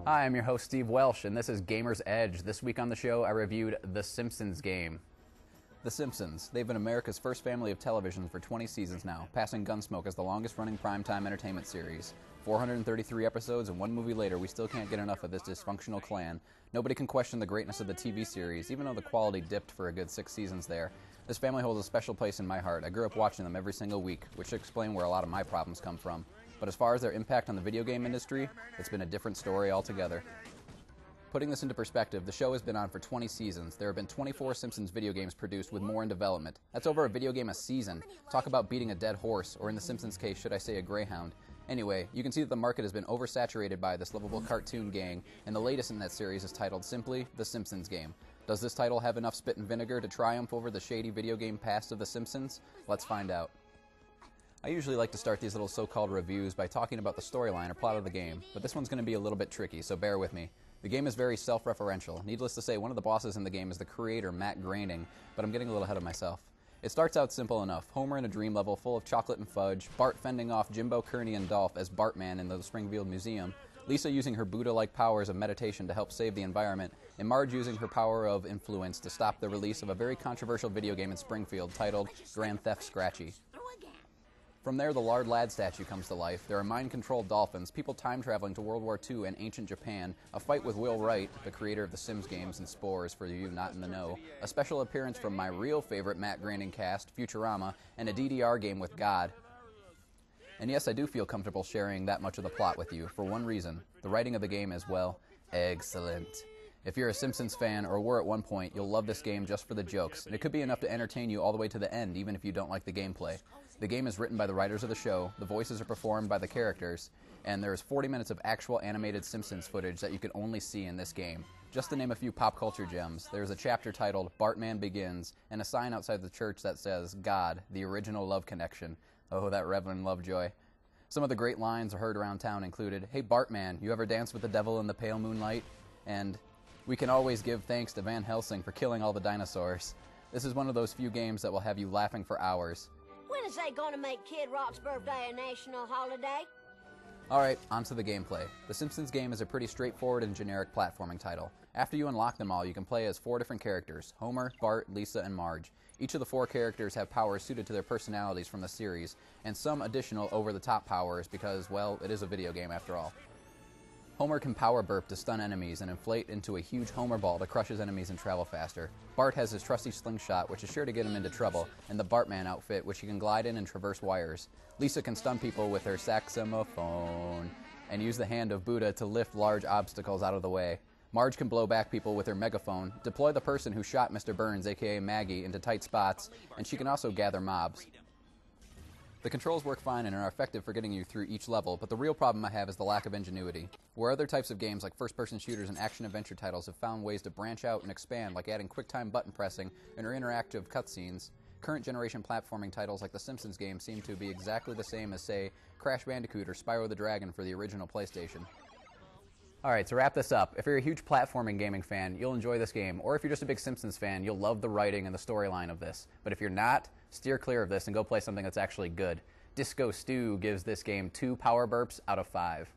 Hi, I'm your host Steve Welsh, and this is Gamer's Edge. This week on the show, I reviewed The Simpsons Game. The Simpsons. They've been America's first family of television for 20 seasons now, passing Gunsmoke as the longest-running primetime entertainment series. 433 episodes and one movie later, we still can't get enough of this dysfunctional clan. Nobody can question the greatness of the TV series, even though the quality dipped for a good 6 seasons there. This family holds a special place in my heart. I grew up watching them every single week, which should explain where a lot of my problems come from. But as far as their impact on the video game industry, it's been a different story altogether. Putting this into perspective, the show has been on for 20 seasons. There have been 24 Simpsons video games produced with more in development. That's over a video game a season. Talk about beating a dead horse, or in the Simpsons case, should I say a greyhound. Anyway, you can see that the market has been oversaturated by this lovable cartoon gang, and the latest in that series is titled simply The Simpsons Game. Does this title have enough spit and vinegar to triumph over the shady video game past of The Simpsons? Let's find out. I usually like to start these little so-called reviews by talking about the storyline or plot of the game, but this one's going to be a little bit tricky, so bear with me. The game is very self-referential. Needless to say, one of the bosses in the game is the creator, Matt Groening, but I'm getting a little ahead of myself. It starts out simple enough. Homer in a dream level full of chocolate and fudge, Bart fending off Jimbo, Kearney, and Dolph as Bartman in the Springfield Museum, Lisa using her Buddha-like powers of meditation to help save the environment, and Marge using her power of influence to stop the release of a very controversial video game in Springfield titled Grand Theft Scratchy. From there, the Lard Lad statue comes to life. There are mind-controlled dolphins, people time-traveling to World War II and ancient Japan, a fight with Will Wright, the creator of the Sims games and Spores for you not in the know, a special appearance from my real favorite Matt Groening cast, Futurama, and a DDR game with God. And yes, I do feel comfortable sharing that much of the plot with you, for one reason. The writing of the game is, well, excellent. If you're a Simpsons fan, or were at one point, you'll love this game just for the jokes, and it could be enough to entertain you all the way to the end, even if you don't like the gameplay. The game is written by the writers of the show, the voices are performed by the characters, and there is 40 minutes of actual animated Simpsons footage that you can only see in this game. Just to name a few pop culture gems, there is a chapter titled Bartman Begins, and a sign outside the church that says, God, the original love connection. Oh, that Reverend Lovejoy. Some of the great lines heard around town included, Hey Bartman, you ever dance with the devil in the pale moonlight? And we can always give thanks to Van Helsing for killing all the dinosaurs. This is one of those few games that will have you laughing for hours. When is they gonna make Kid Rock's birthday a national holiday? Alright, on to the gameplay. The Simpsons Game is a pretty straightforward and generic platforming title. After you unlock them all, you can play as 4 different characters, Homer, Bart, Lisa, and Marge. Each of the 4 characters have powers suited to their personalities from the series, and some additional over-the-top powers because, well, it is a video game after all. Homer can power burp to stun enemies and inflate into a huge Homer ball to crush his enemies and travel faster. Bart has his trusty slingshot, which is sure to get him into trouble, and the Bartman outfit, which he can glide in and traverse wires. Lisa can stun people with her saxophone and use the hand of Buddha to lift large obstacles out of the way. Marge can blow back people with her megaphone, deploy the person who shot Mr. Burns, aka Maggie, into tight spots, and she can also gather mobs. The controls work fine and are effective for getting you through each level, but the real problem I have is the lack of ingenuity. Where other types of games like first-person shooters and action-adventure titles have found ways to branch out and expand, like adding quick-time button pressing and interactive cutscenes, current-generation platforming titles like the Simpsons Game seem to be exactly the same as, say, Crash Bandicoot or Spyro the Dragon for the original PlayStation. Alright, to wrap this up, if you're a huge platforming gaming fan, you'll enjoy this game, or if you're just a big Simpsons fan, you'll love the writing and the storyline of this. But if you're not, steer clear of this and go play something that's actually good. Disco Stew gives this game 2 power burps out of 5.